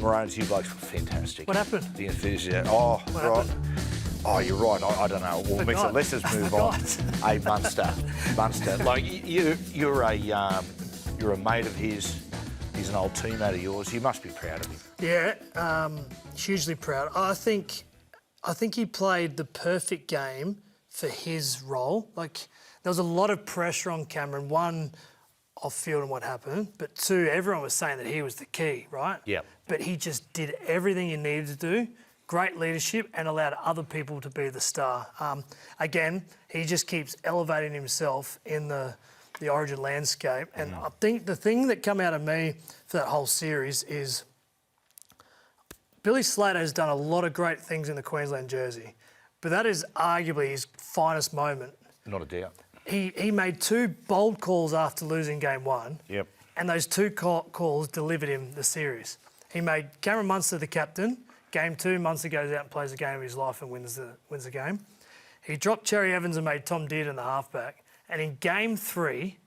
Maroons, you blokes were fantastic. What happened? The enthusiasm. Oh, What right. happened? Oh, you're right. I don't know. Well, Mister, let's just move on. Hey, Munster. Like you're a mate of his. He's an old teammate of yours. You must be proud of him. Yeah, hugely proud. I think he played the perfect game for his role. Like, there was a lot of pressure on Cameron. One, off field and what happened, but two, everyone was saying that he was the key, right? Yeah. But he just did everything he needed to do. Great leadership and allowed other people to be the star. Again, he just keeps elevating himself in the Origin landscape. And I think the thing that come out of me for that whole series is Billy Slater has done a lot of great things in the Queensland jersey, but that is arguably his finest moment. Not a doubt. He made two bold calls after losing game one. Yep. And those two calls delivered him the series. He made Cameron Munster the captain. Game two, Munster goes out and plays the game of his life and wins the game. He dropped Cherry Evans and made Tom Dearden the halfback. And in game three,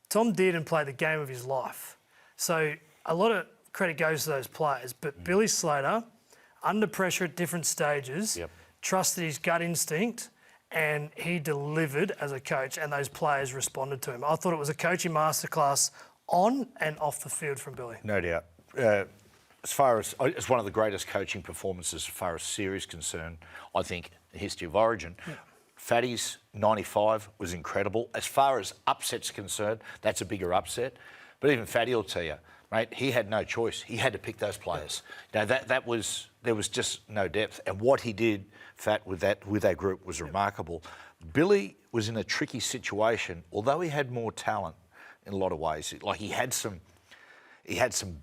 Tom Dearden played the game of his life. So a lot of credit goes to those players. But Billy Slater, under pressure at different stages, trusted his gut instinct, and he delivered as a coach, and those players responded to him. I thought it was a coaching masterclass on and off the field from Billy. No doubt. As far as it's one of the greatest coaching performances as far as series concerned, I think, in the history of Origin. Yeah. Fatty's 95 was incredible. As far as upset's concerned, that's a bigger upset. But even Fatty will tell you, mate, he had no choice. He had to pick those players. Now there was just no depth, and what he did, Fat, with that group was remarkable. Billy was in a tricky situation, although he had more talent in a lot of ways. Like he had some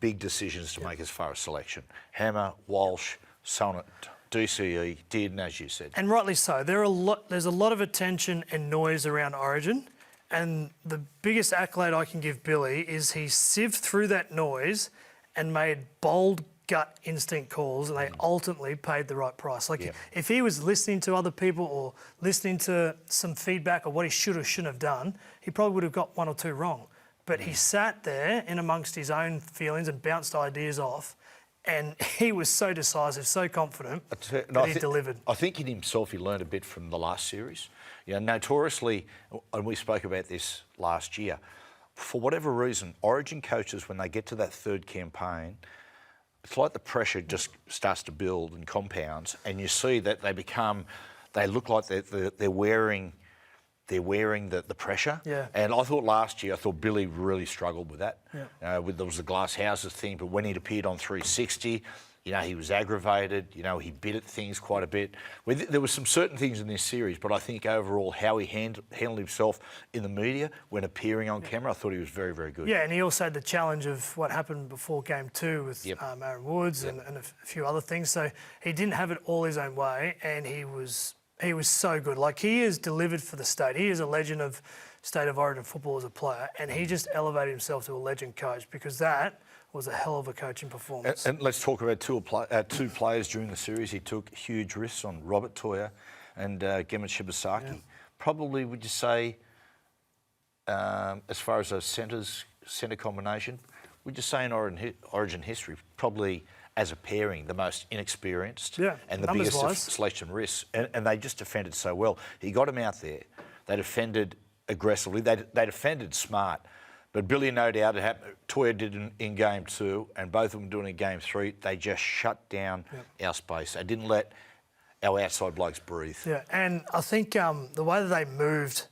big decisions to make as far as selection. Hammer, Walsh, Sonnet, DCE, Dearden, as you said. And rightly so. There's a lot of attention and noise around Origin, and the biggest accolade I can give Billy is he sieved through that noise and made bold gut instinct calls, and they ultimately paid the right price. Like if he was listening to other people or listening to some feedback of what he should or shouldn't have done, he probably would have got one or two wrong. But he sat there in amongst his own feelings and bounced ideas off, and he was so decisive, so confident that he delivered. I think in himself he learned a bit from the last series. You know, notoriously, and we spoke about this last year, for whatever reason, Origin coaches, when they get to that third campaign, it's like the pressure just starts to build and compounds, and you see that they look like they're wearing the pressure. Yeah. And I thought Billy really struggled with that. Yeah. There was the glass houses thing, but when he'd appeared on 360, you know, he was aggravated. You know, he bit at things quite a bit. There were some certain things in this series, but I think overall how he handled himself in the media when appearing on camera, I thought he was very, very good. Yeah, and he also had the challenge of what happened before game two with Aaron Woods and a few other things. So he didn't have it all his own way, and he was so good. Like, he has delivered for the state. He is a legend of State of Origin football as a player, and he just elevated himself to a legend coach, because that was a hell of a coaching performance. And let's talk about two players during the series. He took huge risks on Robert Toya and Gemma Shibasaki. Yeah. Probably, would you say, as far as a centre combination, would you say in Origin history, probably as a pairing, the most inexperienced and the biggest of selection risks. And they just defended so well. He got them out there. They defended aggressively. They defended smart. But Billy, no doubt, Toya did in game two, and both of them doing in game three. They just shut down our space. They didn't let our outside blokes breathe. Yeah, and I think the way that they moved,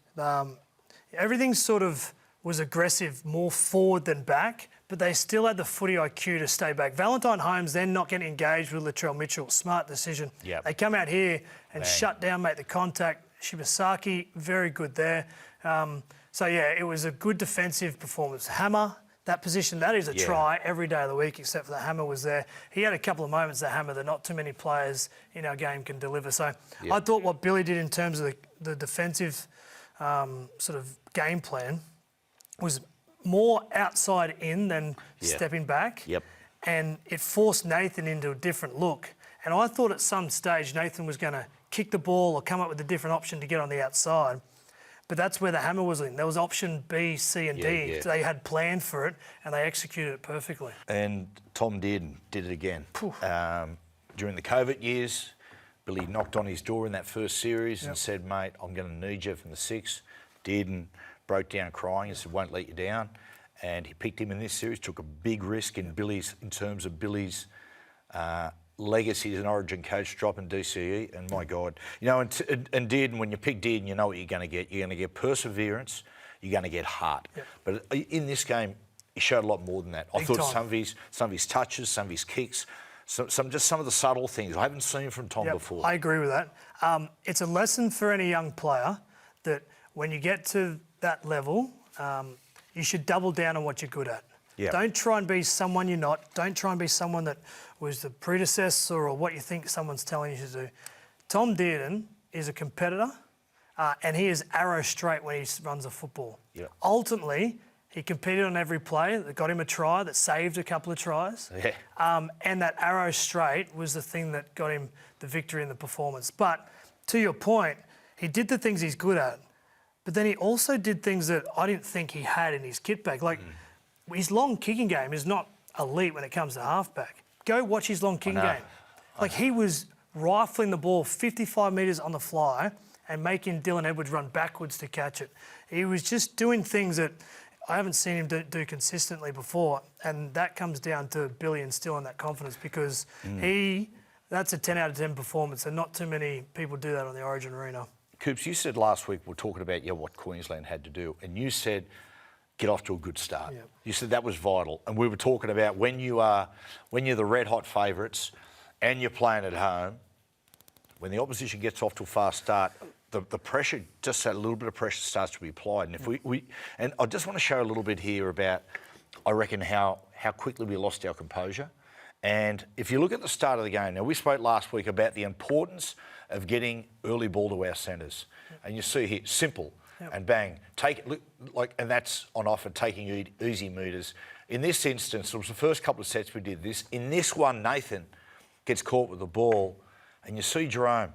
everything sort of was aggressive, more forward than back, but they still had the footy IQ to stay back. Valentine Holmes then not getting engaged with Latrell Mitchell. Smart decision. Yep. They come out here and shut down, make the contact. Shibasaki, very good there. It was a good defensive performance. Hammer, that position, that is a try every day of the week, except for the Hammer was there. He had a couple of moments, the Hammer, that not too many players in our game can deliver. So I thought what Billy did in terms of the defensive sort of game plan was more outside in than stepping back. Yep. And it forced Nathan into a different look. And I thought at some stage Nathan was going to kick the ball or come up with a different option to get on the outside. But that's where the hammer was in. There was option B, C, and D. Yeah. They had planned for it, and they executed it perfectly. And Tom did it again. During the COVID years, Billy knocked on his door in that first series and said, mate, I'm going to need you from the 6. Did, and broke down crying and said, won't let you down. And he picked him in this series, took a big risk in terms of Billy's legacy as an Origin coach, dropping DCE, and my God. You know, and Dearden, when you pick Dearden, you know what you're going to get. You're going to get perseverance, you're going to get heart. Yep. But in this game, he showed a lot more than that. I thought some of his touches, some of his kicks, some of the subtle things I haven't seen from Tom before. I agree with that. It's a lesson for any young player that when you get to that level, you should double down on what you're good at. Yep. Don't try and be someone you're not. Don't try and be someone that was the predecessor or what you think someone's telling you to do. Tom Dearden is a competitor, and he is arrow straight when he runs a football. Yep. Ultimately, he competed on every play that got him a try, that saved a couple of tries. Yeah. And that arrow straight was the thing that got him the victory in the performance. But to your point, he did the things he's good at, but then he also did things that I didn't think he had in his kit bag. Like, his long kicking game is not elite when it comes to halfback. Go watch his long kicking game. Like, he was rifling the ball 55 metres on the fly and making Dylan Edwards run backwards to catch it. He was just doing things that I haven't seen him do consistently before, and that comes down to Billy instilling that confidence because that's a 10 out of 10 performance, and not too many people do that on the Origin arena. Coops, you said last week we're talking about what Queensland had to do, and you said get off to a good start. Yep. You said that was vital, and we were talking about when you're the red hot favourites and you're playing at home, when the opposition gets off to a fast start, the pressure, just that little bit of pressure starts to be applied. And if and I just want to show a little bit here about, I reckon, how quickly we lost our composure. And if you look at the start of the game, now we spoke last week about the importance of getting early ball to our centres. And you see here, simple, and bang, and that's on offer, taking easy meters. In this instance, it was the first couple of sets we did this. In this one, Nathan gets caught with the ball, and you see Jerome.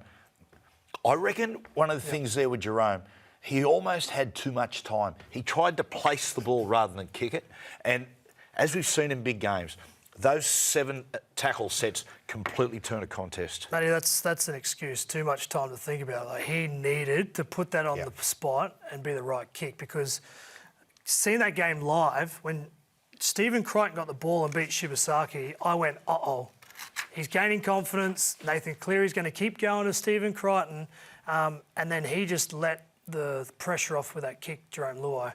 I reckon one of the things there with Jerome, he almost had too much time. He tried to place the ball rather than kick it. And as we've seen in big games, those 7 tackle sets completely turn a contest. Matty, that's an excuse. Too much time to think about. Like, he needed to put that on the spot and be the right kick, because seeing that game live, when Stephen Cronk got the ball and beat Shibasaki, I went, uh-oh. He's gaining confidence. Nathan Cleary's going to keep going to Stephen Crichton. And then he just let the pressure off with that kick, Jerome Luai.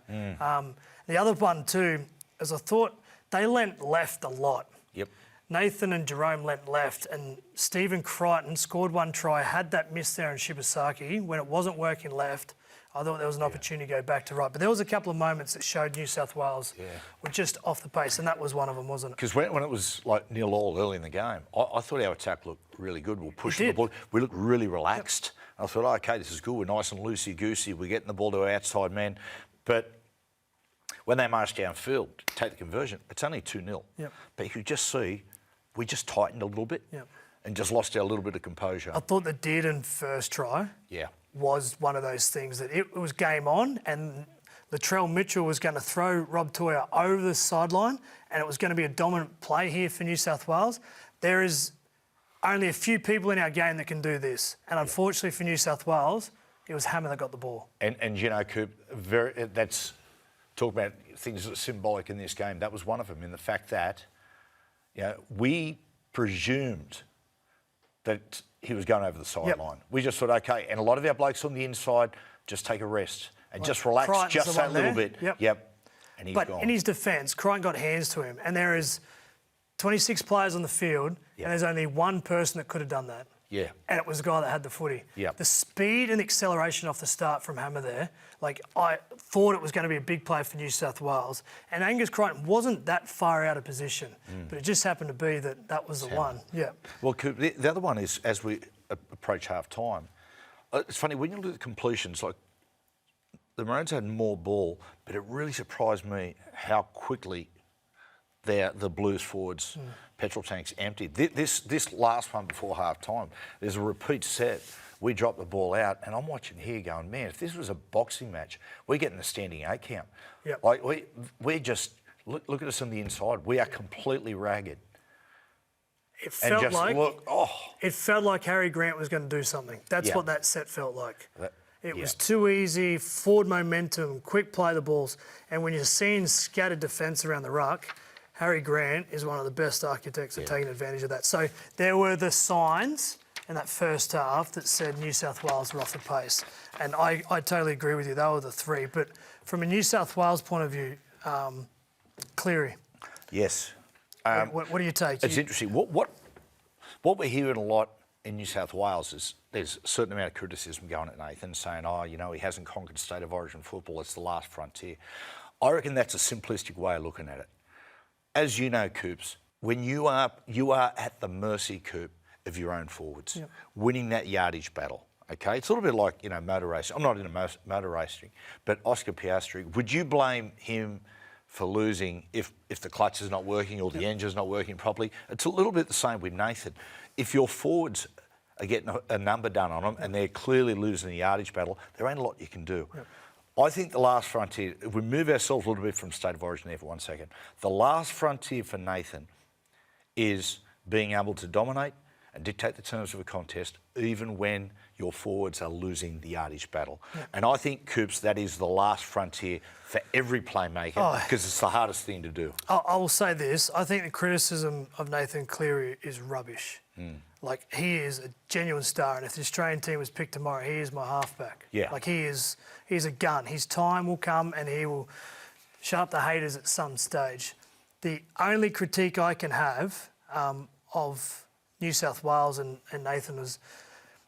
The other one too, is I thought they lent left a lot. Yep. Nathan and Jerome lent left, and Stephen Crichton scored one try, had that miss there in Shibasaki when it wasn't working left. I thought there was an opportunity to go back to right. But there was a couple of moments that showed New South Wales were just off the pace, and that was one of them, wasn't it? Because when it was like 0-0 early in the game, I thought our attack looked really good. We were pushing the ball. We looked really relaxed. Yep. I thought, OK, this is good. We're nice and loosey-goosey. We're getting the ball to our outside man. But when they marched downfield to take the conversion, it's only 2-0. Yep. But you could just see we just tightened a little bit and just lost our little bit of composure. I thought the Dearden first try was one of those things that it was game on, and Latrell Mitchell was going to throw Rob Toya over the sideline, and it was going to be a dominant play here for New South Wales. There is only a few people in our game that can do this, and unfortunately for New South Wales, it was Hammer that got the ball. And you know, Coop, that's talk about things that are symbolic in this game. That was one of them, in the fact that we presumed that he was going over the sideline. We just thought, OK, and a lot of our blokes on the inside just take a rest and just relax Crichton's just that little bit. And he's gone. In his defence, Crichton got hands to him, and there is 26 players on the field, and there's only one person that could have done that. And it was the guy that had the footy. The speed and acceleration off the start from Hammer there, like, I thought it was going to be a big play for New South Wales. And Angus Crichton wasn't that far out of position, but it just happened to be that was the one. Well, the other one is, as we approach half-time, it's funny, when you look at the completions, like, the Maroons had more ball, but it really surprised me how quickly the Blues forwards' petrol tanks emptied. This last one before half-time, there's a repeat set we drop the ball out, and I'm watching here going, man, if this was a boxing match, we're getting a standing 8 count. Yep. Like we're just look at us on the inside. We are completely ragged. It felt oh. It felt like Harry Grant was going to do something. That's Yeah. what that set felt like. It yeah. was too easy, forward momentum, quick play the balls. And when you're seeing scattered defence around the ruck, Harry Grant is one of the best architects at taking advantage of that. So there were the signs in that first half that said New South Wales were off the pace. And I totally agree with you. They were the three. But from a New South Wales point of view, Cleary. Yes. What do you take? It's interesting. What we're hearing a lot in New South Wales is there's a certain amount of criticism going at Nathan, saying, he hasn't conquered state of origin football, it's the last frontier. I reckon that's a simplistic way of looking at it. As you know, Coops, when you are at the mercy, Coop, of your own forwards, winning that yardage battle. Okay, it's a little bit like, motor racing. I'm not into motor racing, but Oscar Piastri, would you blame him for losing if the clutch is not working or the engine's not working properly? It's a little bit the same with Nathan. If your forwards are getting a number done on them and they're clearly losing the yardage battle, there ain't a lot you can do. I think the last frontier, if we move ourselves a little bit from state of origin there for 1 second, the last frontier for Nathan is being able to dominate and dictate the terms of a contest even when your forwards are losing the yardage battle. And I think, Coops, that is the last frontier for every playmaker because it's the hardest thing to do. I will say this. I think the criticism of Nathan Cleary is rubbish. Like, he is a genuine star, and if the Australian team was picked tomorrow, he is my halfback. Yeah. Like, he's a gun. His time will come and he will shut up the haters at some stage. The only critique I can have of New South Wales and Nathan was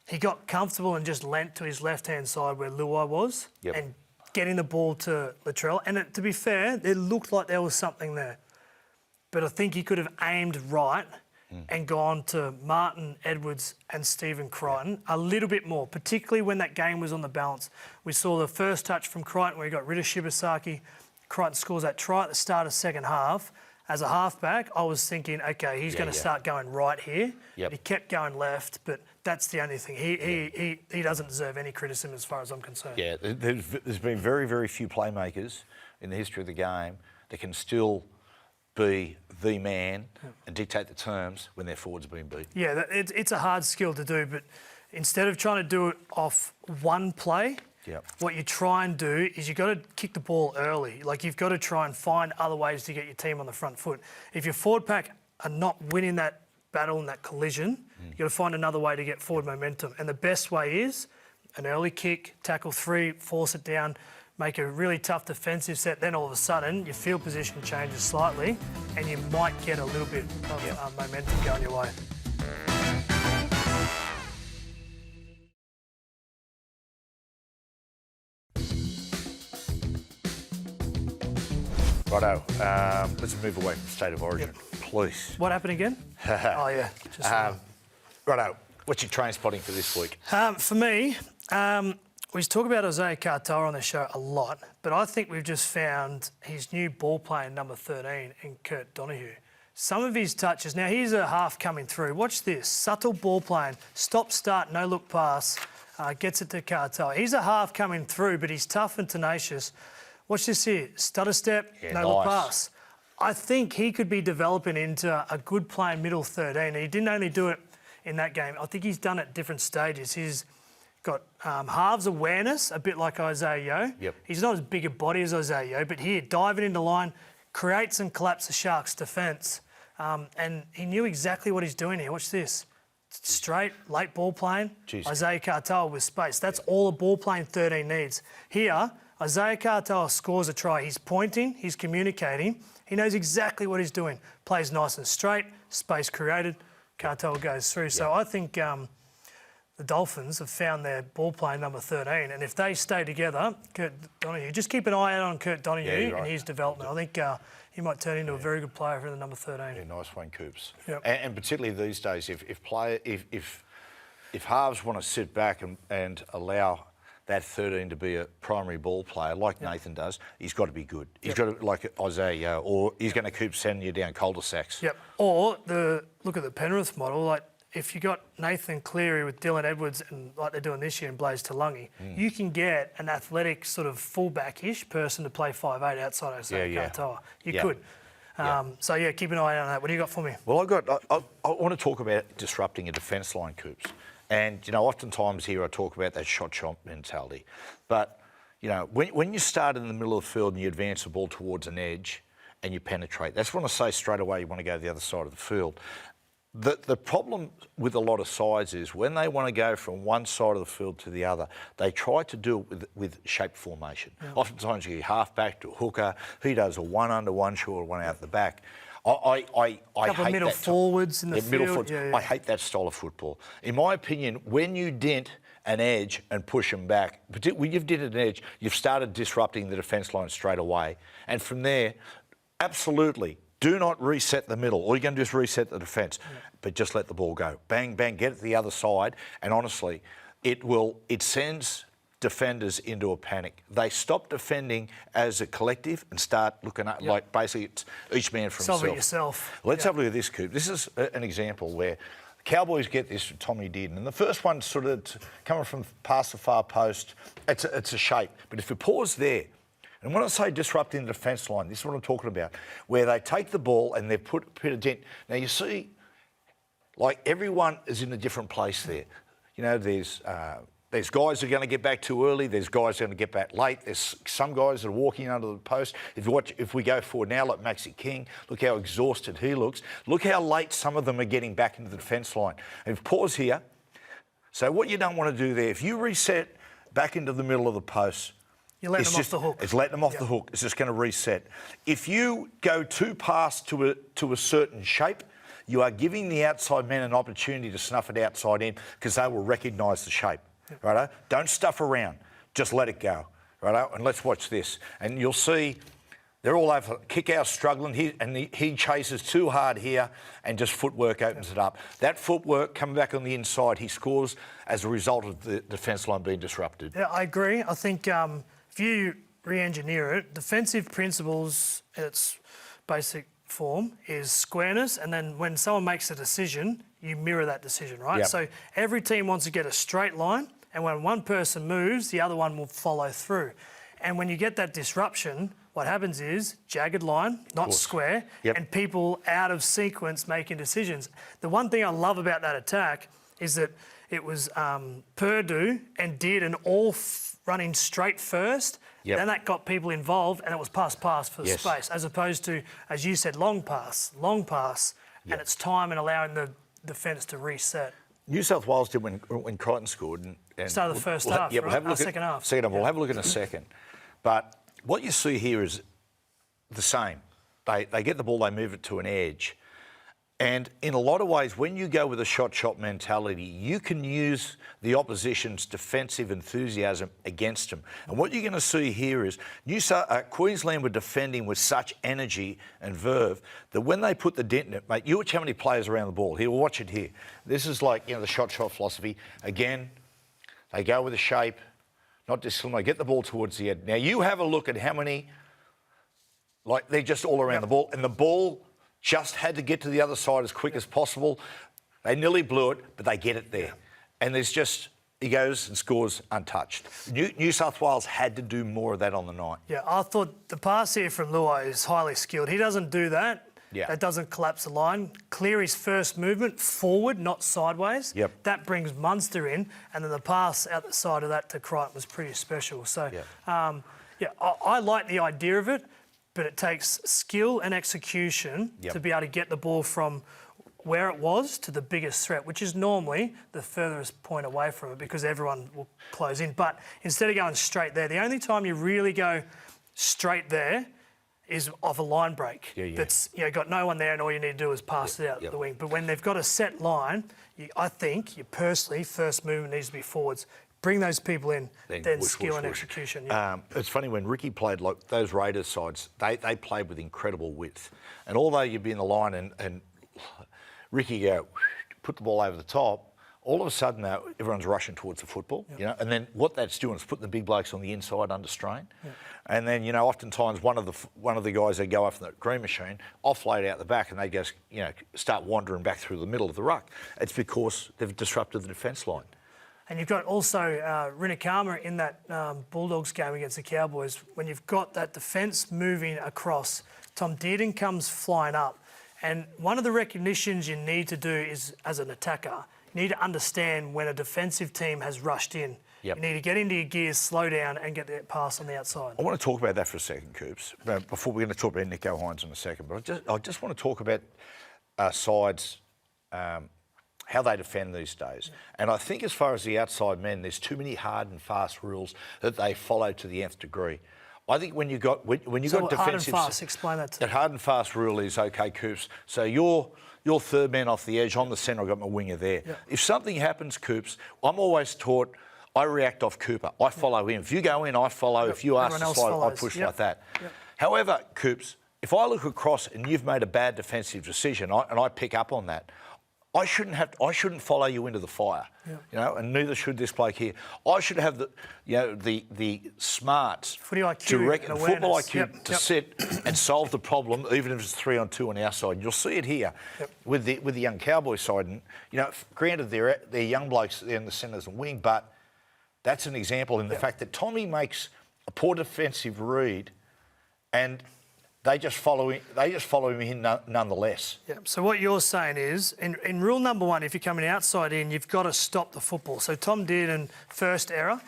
he got comfortable and just leant to his left-hand side where Luai was and getting the ball to Latrell. And to be fair, it looked like there was something there. But I think he could have aimed right and gone to Martin Edwards and Stephen Crichton a little bit more, particularly when that game was on the balance. We saw the first touch from Crichton where he got rid of Shibasaki. Crichton scores that try at the start of second half. As a halfback, I was thinking, OK, he's going to start going right here. He kept going left, but that's the only thing. He doesn't deserve any criticism as far as I'm concerned. Yeah, there's been very, very few playmakers in the history of the game that can still be the man and dictate the terms when their forwards are being beat. Yeah, it's a hard skill to do, but instead of trying to do it off one play, what you try and do is you've got to kick the ball early. Like, you've got to try and find other ways to get your team on the front foot. If your forward pack are not winning that battle and that collision, you've got to find another way to get forward momentum. And the best way is an early kick, tackle 3, force it down, make a really tough defensive set. Then all of a sudden, your field position changes slightly and you might get a little bit of momentum going your way. Righto, let's move away from state of origin, please. What happened again? Righto, what's your train spotting for this week? For me, we talk about Isaiah Carter on the show a lot, but I think we've just found his new ball playing number 13 in Kurt Donahue. Some of his touches, now here's a half coming through. Watch this, subtle ball playing, stop, start, no look pass, gets it to Carter. He's a half coming through, but he's tough and tenacious. Watch this here, stutter step, no look pass. I think he could be developing into a good playing middle 13. And he didn't only do it in that game. I think he's done it at different stages. He's got halves awareness, a bit like Isaiah Yeo. He's not as big a body as Isaiah Yeo, but here, diving into line, creates and collapses the Sharks' defence. And he knew exactly what he's doing here. Watch this. Straight, late ball playing, Isaiah Carter with space. That's all a ball playing 13 needs. Here, Isaiah Carter scores a try. He's pointing, he's communicating. He knows exactly what he's doing. Plays nice and straight, space created, Carter goes through. So I think the Dolphins have found their ball playing number 13. And if they stay together, Kurt Donahue, just keep an eye out on Kurt Donahue and his development. I think he might turn into a very good player for the number 13. Yeah, nice one, Coops. And particularly these days, if halves want to sit back and allow that 13 to be a primary ball player like Nathan does, he's got to be good. He's got to, like Isaiah, or he's going to keep sending you down cul-de-sacs. Or look at the Penrith model. Like, if you got Nathan Cleary with Dylan Edwards and like they're doing this year in Blaze Talungi, you can get an athletic sort of fullback-ish person to play 5'8" outside of Katoa. You could. So, keep an eye on that. What do you got for me? Well, I want to talk about disrupting a defence line, Coops. And, oftentimes here I talk about that shot mentality. But, when you start in the middle of the field and you advance the ball towards an edge and you penetrate, that's when I say straight away you want to go to the other side of the field. The problem with a lot of sides is when they want to go from one side of the field to the other, they try to do it with shape formation. Yeah. Oftentimes you get half back to a hooker. He does a one under, one short, one out the back. I couple of middle forwards in the field. I hate that style of football. In my opinion, when you dent an edge and push them back, particularly when you've dented an edge, you've started disrupting the defence line straight away. And from there, absolutely, do not reset the middle. All you're going to do is reset the defence, but just let the ball go. Bang, bang, get it to the other side. And honestly, it sends defenders into a panic. They stop defending as a collective and start looking at, like, basically it's each man for himself. Solve it yourself. Let's have a look at this, Coop. This is an example where the Cowboys get this from Tommy Dearden. And the first one sort of coming from past the far post, it's a shape. But if you pause there, and when I say disrupting the defence line, this is what I'm talking about, where they take the ball and they put a dent. Now, you see, like, everyone is in a different place there. There's guys who are going to get back too early. There's guys who are going to get back late. There's some guys that are walking under the post. If we go forward now, like Maxi King, look how exhausted he looks. Look how late some of them are getting back into the defence line. And pause here. So what you don't want to do there, if you reset back into the middle of the post, you're letting them off the hook. It's letting them off the hook. It's just going to reset. If you go too past to a certain shape, you are giving the outside men an opportunity to snuff it outside in because they will recognise the shape. Righto? Don't stuff around. Just let it go. Righto? And let's watch this. And you'll see they're all over. Kickout's struggling. He chases too hard here and just footwork opens it up. That footwork coming back on the inside, he scores as a result of the defence line being disrupted. Yeah, I agree. I think if you re-engineer it, defensive principles in its basic form is squareness, and then when someone makes a decision, you mirror that decision, right? Yep. So every team wants to get a straight line, and when one person moves, the other one will follow through. And when you get that disruption, what happens is jagged line, not square, and people out of sequence making decisions. The one thing I love about that attack is that it was Purdue and Dearden all running straight first. Then that got people involved, and it was pass for the space, as opposed to, as you said, long pass, and it's time and allowing the defence to reset. New South Wales did when Crichton scored. And started the first half, right? We'll have a look second half. Second half, we'll have a look in a second. But what you see here is the same. They get the ball, they move it to an edge. And in a lot of ways, when you go with a shot mentality, you can use the opposition's defensive enthusiasm against them. And what you're going to see here is Queensland were defending with such energy and verve that when they put the dent in it, mate, you watch how many players around the ball. Here, we'll watch it here. This is like, the shot philosophy. Again, they go with a shape, not discipline. They get the ball towards the end. Now, you have a look at how many, they're just all around the ball. And the ball just had to get to the other side as quick as possible. They nearly blew it, but they get it there. And he goes and scores untouched. New South Wales had to do more of that on the night. Yeah, I thought the pass here from Luai is highly skilled. He doesn't do that. That doesn't collapse the line. Cleary's first movement, forward, not sideways. That brings Munster in, and then the pass out the side of that to Crichton was pretty special. So, I like the idea of it, but it takes skill and execution to be able to get the ball from where it was to the biggest threat, which is normally the furthest point away from it because everyone will close in. But instead of going straight there, the only time you really go straight there is off a line break. That's got no one there and all you need to do is pass it out the wing. But when they've got a set line, I think personally, first movement needs to be forwards. Bring those people in, then skill and execution. It's funny, when Ricky played those Raiders sides, they played with incredible width. And although you'd be in the line and Ricky put the ball over the top, all of a sudden now everyone's rushing towards the football, you know, and then what that's doing is putting the big blokes on the inside under strain. And then, you know, oftentimes one of the guys, they go off the green machine, offload out the back, and they just, you know, start wandering back through the middle of the ruck. It's because they've disrupted the defence line. And you've got also Rinakama in that Bulldogs game against the Cowboys. When you've got that defence moving across, Tom Dearden comes flying up. And one of the recognitions you need to do is, as an attacker, you need to understand when a defensive team has rushed in. Yep. You need to get into your gears, slow down, and get that pass on the outside. I want to talk about that for a second, Coops. Before we're going to talk about Nico Hines in a second, but I just want to talk about sides, how they defend these days. And I think as far as the outside men, there's too many hard and fast rules that they follow to the nth degree. I think when you've got defensive... hard and fast, explain that to me. That hard and fast rule is, OK, Coops, so you're third man off the edge, I'm the centre, I've got my winger there. Yep. If something happens, Coops, I'm always taught I react off Cooper. I follow him. If you go in, I follow. Yep. If you ask to slide, I push like that. Yep. However, Coops, if I look across and you've made a bad defensive decision and I pick up on that, I shouldn't follow you into the fire, you know, and neither should this bloke here. I should have the smarts, football IQ to sit and solve the problem, even if it's 3-on-2 on our side. And you'll see it here with the young Cowboys side. And you know, granted they're young blokes there in the centres and wing, but that's an example in the fact that Tommy makes a poor defensive read, and they just follow him in nonetheless. Yeah. So what you're saying is, in rule number 1, if you're coming outside in, you've got to stop the football. So Tom Dearden, first error,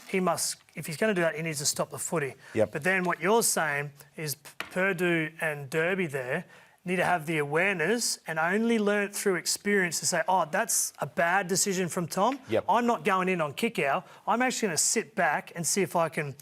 if he's going to do that, he needs to stop the footy. Yep. But then what you're saying is Purdue and Derby there need to have the awareness and only learn it through experience to say, oh, that's a bad decision from Tom. Yep. I'm not going in on kick out. I'm actually going to sit back and see if I can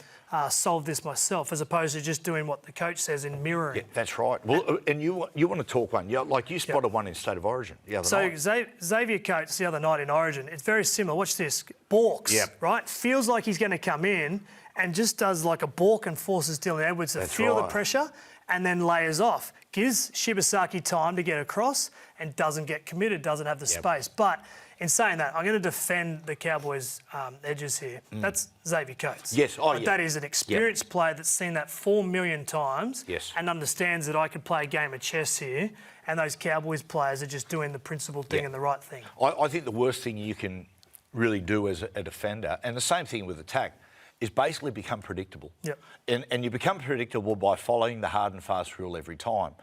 solve this myself, as opposed to just doing what the coach says in mirroring. Yeah, that's right. Well, and you want to talk one. Like you spotted one in State of Origin the other night. So Xavier Coates the other night in Origin, it's very similar. Watch this. Balks, right? Feels like he's going to come in and just does like a balk and forces Dylan Edwards to feel the pressure and then layers off. Gives Shibasaki time to get across and doesn't get committed, doesn't have the space. But in saying that, I'm going to defend the Cowboys' edges here. That's Xavier Coates. Yes, that is an experienced player that's seen that 4 million times and understands that I could play a game of chess here, and those Cowboys players are just doing the principled thing and the right thing. I think the worst thing you can really do as a defender, and the same thing with attack, is basically become predictable. Yep. And you become predictable by following the hard and fast rule every time.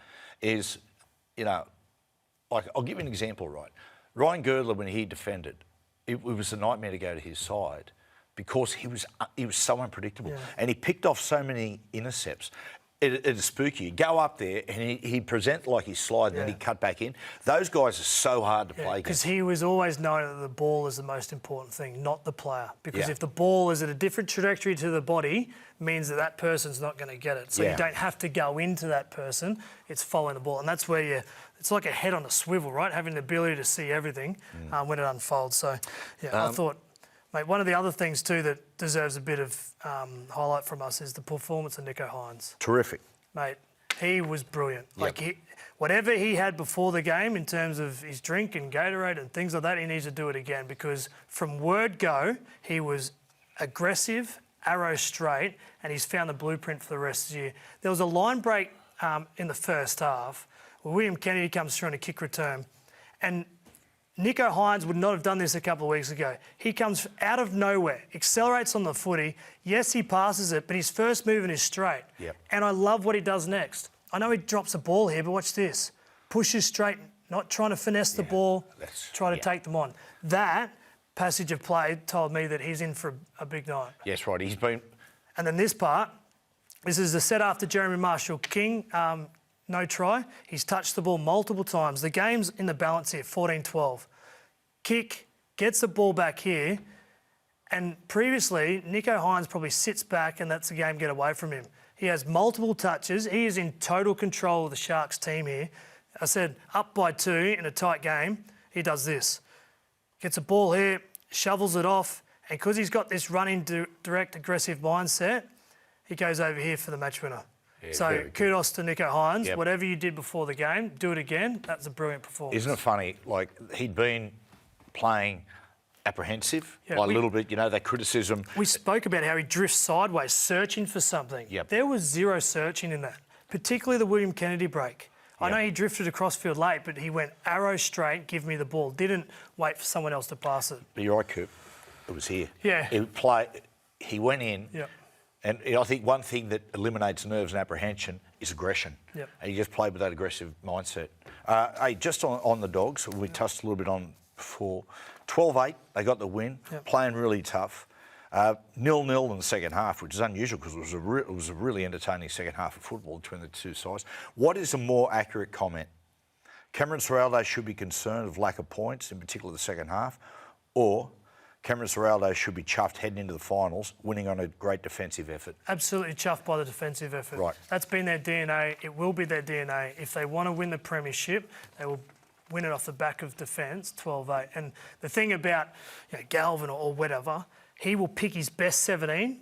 Is, you know, like I'll give you an example, right? Ryan Girdler, when he defended, it was a nightmare to go to his side because he was so unpredictable and he picked off so many intercepts. It is spooky. You go up there and he'd present like he's sliding and he'd cut back in. Those guys are so hard to play against. Because he was always known that the ball is the most important thing, not the player. Because if the ball is at a different trajectory to the body, means that person's not going to get it. So you don't have to go into that person. It's following the ball. And that's where it's like a head on a swivel, right? Having the ability to see everything when it unfolds. So, I thought... Mate, one of the other things too that deserves a bit of highlight from us is the performance of Nico Hines. Terrific. Mate, he was brilliant. Like, whatever he had before the game in terms of his drink and Gatorade and things like that, he needs to do it again, because from word go, he was aggressive, arrow straight, and he's found the blueprint for the rest of the year. There was a line break in the first half where William Kennedy comes through on a kick return, and Nico Hines would not have done this a couple of weeks ago. He comes out of nowhere, accelerates on the footy. Yes, he passes it, but his first movement is straight. And I love what he does next. I know he drops a ball here, but watch this. Pushes straight, not trying to finesse the ball, try to take them on. That passage of play told me that he's in for a big night. Yes, right. He's been... And then this is the set after Jeremy Marshall-King. No try. He's touched the ball multiple times. The game's in the balance here, 14-12. Kick, gets the ball back here, and previously, Nico Hines probably sits back and lets the game get away from him. He has multiple touches. He is in total control of the Sharks team here. I said, up by 2 in a tight game, he does this. Gets a ball here, shovels it off, and because he's got this running direct aggressive mindset, he goes over here for the match winner. So kudos to Nico Hines. Whatever you did before the game, do it again. That's a brilliant performance. Isn't it funny? Like, he'd been playing apprehensive, Yeah, like a little bit, that criticism. We spoke about how he drifts sideways, searching for something. Yep. There was zero searching in that, particularly the William Kennedy break. I know he drifted across field late, but he went arrow straight, give me the ball. Didn't wait for someone else to pass it. But you're right, Coop. It was here. Yeah. He went in. Yep. And I think one thing that eliminates nerves and apprehension is aggression. Yep. And you just played with that aggressive mindset. Hey, just on the Dogs, we touched a little bit on before. 12-8, they got the win, playing really tough. 0-0 in the second half, which is unusual because it was a really entertaining second half of football between the two sides. What is a more accurate comment? Cameron Serralde should be concerned of lack of points, in particular the second half, or Cameron Serralde should be chuffed heading into the finals, winning on a great defensive effort? Absolutely chuffed by the defensive effort. Right. That's been their DNA. It will be their DNA. If they want to win the premiership, they will win it off the back of defence, 12-8. And the thing about Galvin or whatever, he will pick his best 17.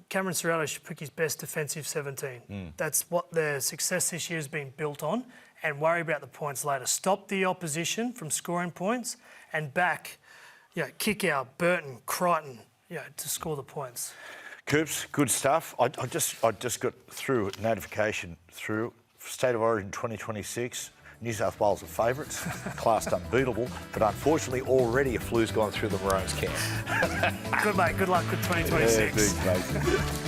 Cameron Serralde should pick his best defensive 17. That's what their success this year has been built on, and worry about the points later. Stop the opposition from scoring points and back, kick out Burton, Crichton, to score the points. Coops, good stuff. I just got through a notification through State of Origin 2026. New South Wales are favourites, classed unbeatable, but unfortunately already a flu's gone through the Maroons camp. Good, mate. Good luck with 2026. Yeah, dude, mate.